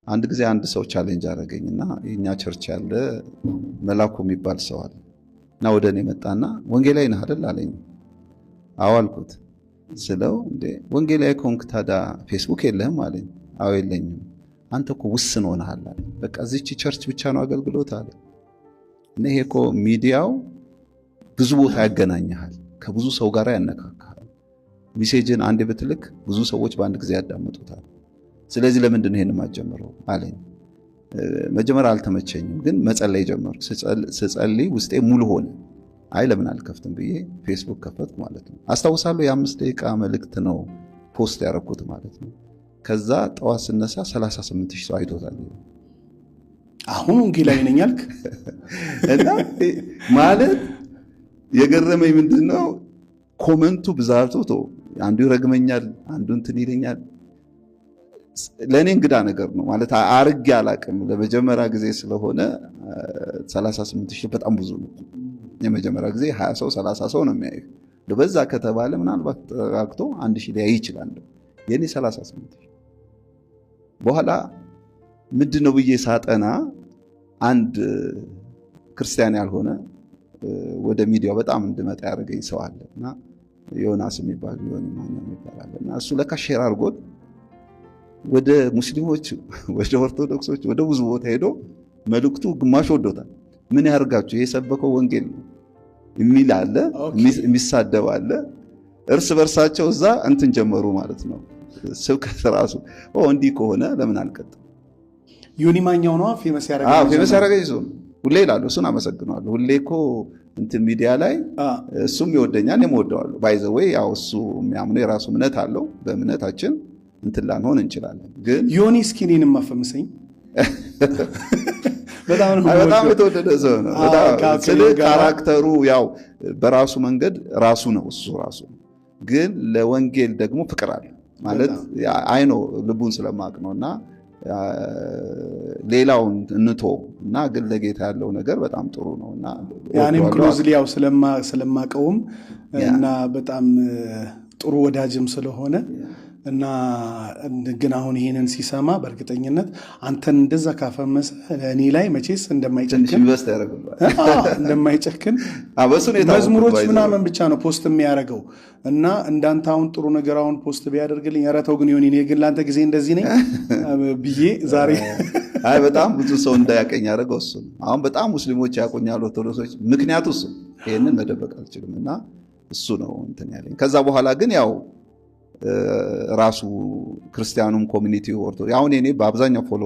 አንድ ጊዜ አንድ ሰው ቻሌንጅ አደረገኝና የኛ ቸርች ያለ መላኩ የሚባል ሰው አለ እና ወደ እኔ መጣና ወንጌላዊ ነህ አይደል አለኝ። አዎ አልኩት። ስለው እንዴ ወንጌላዊ ከሆንክ ታዲያ ፌስቡክ የለህም አለኝ። አዎ የለኝም። አንተ እኮ ውስን ሆነሃል አለኝ። በቃ እዚች ቸርች ብቻ ነው አገልግሎት አለ። እና ይሄ እኮ ሚዲያው ብዙ ቦታ ያገናኝሃል፣ ከብዙ ሰው ጋር ያነካካል። ሜሴጅን አንዴ ብትልክ ብዙ ሰዎች በአንድ ጊዜ ያዳምጡታል። ስለዚህ ለምንድን ነው ይሄን ማጀመረው አለኝ። መጀመሪያ አልተመቸኝም፣ ግን መጸለይ ጀመርኩ። ስጸልይ ውስጤ ሙሉ ሆነ። አይ ለምን አልከፍትም ብዬ ፌስቡክ ከፈትኩ ማለት ነው። አስታውሳለሁ የ5 ደቂቃ መልእክት ነው ፖስት ያደረኩት ማለት ነው። ከዛ ጠዋት ስነሳ 38,000 ሰው አይቶታል። አሁን ወንጌላዊ ነኝ አልክ እና ማለት የገረመኝ ምንድነው ኮመንቱ ብዛቱ አንዱ ይረግመኛል፣ አንዱ እንትን ይለኛል። ለኔ እንግዳ ነገር ነው ማለት አርግ ያላቅም ለመጀመሪያ ጊዜ ስለሆነ 38,000 በጣም ብዙ ነው። የመጀመሪያ ጊዜ 20 ሰው 30 ሰው ነው የሚያየው። በዛ ከተባለ ምናልባት ተራክቶ 1000 ሊያይ ይችላል። የኔ 38,000 በኋላ ምንድነው ብዬ ሳጠና አንድ ክርስቲያን ያልሆነ ወደ ሚዲያው በጣም እንድመጣ ያደረገኝ ሰው አለና ዮናስ የሚባል ዮኒማኛው ይባላል እና እሱ ለካ ሼር አድርጎት ወደ ሙስሊሞች ወደ ኦርቶዶክሶች ወደ ብዙ ቦታ ሄዶ መልእክቱ ግማሽ ወዶታል። ምን ያርጋችሁ የሰበከው ወንጌል ነው የሚል አለ፣ የሚሳደብ አለ። እርስ በርሳቸው እዛ እንትን ጀመሩ ማለት ነው። ስብከት ራሱ እንዲህ ከሆነ ለምን አልቀጥም? ዮኒማኛው ነው ፌመስ ያደረገው። ፌመስ ያደረገኝ እሱ ሁሌ ይላሉ። እሱን አመሰግናለሁ። ሁሌ እኮ እንትን ሚዲያ ላይ እሱም ይወደኛል፣ እኔም እወደዋለሁ። ባይ ዘ ዌይ ያው እሱ የሚያምነው የራሱ እምነት አለው። በእምነታችን እንትን ላንሆን እንችላለን። ግን ዮኒ እስኪ እኔንም አፈምሰኝ። በጣም የተወደደ ሰው ነው። በጣም ስለ ካራክተሩ ያው በራሱ መንገድ ራሱ ነው እሱ ራሱ። ግን ለወንጌል ደግሞ ፍቅር አለ ማለት አይኖ ልቡን ስለማቅ ነውና ሌላውን እንቶ እና ግን ለጌታ ያለው ነገር በጣም ጥሩ ነውና ያኔም ክሎዝሊ ያው ስለማቀውም እና በጣም ጥሩ ወዳጅም ስለሆነ እና ግን አሁን ይሄንን ሲሰማ በእርግጠኝነት አንተን እንደዛ ካፈመሰ እኔ ላይ መቼስ እንደማይጨክን ኢንቨስት ያደርጋል እንደማይጨክን መዝሙሮች ምናምን ብቻ ነው ፖስት የሚያደርገው እና እንዳንተ አሁን ጥሩ ነገር አሁን ፖስት ቢያደርግልኝ ኧረ ተው ግን ይሁን እኔ ግን ላንተ ጊዜ እንደዚህ ነኝ ብዬ ዛሬ አይ በጣም ብዙ ሰው እንዳያቀኝ ያደረገው እሱ ነው። አሁን በጣም ሙስሊሞች ያቆኛሉ ኦርቶዶክሶች፣ ምክንያቱ እሱ ይሄንን መደበቅ አልችልምና እሱ ነው እንትን ያለኝ። ከዛ በኋላ ግን ያው ራሱ ክርስቲያኑም ኮሚኒቲው ኦርቶዶክስ አሁን እኔ በአብዛኛው ፎሎ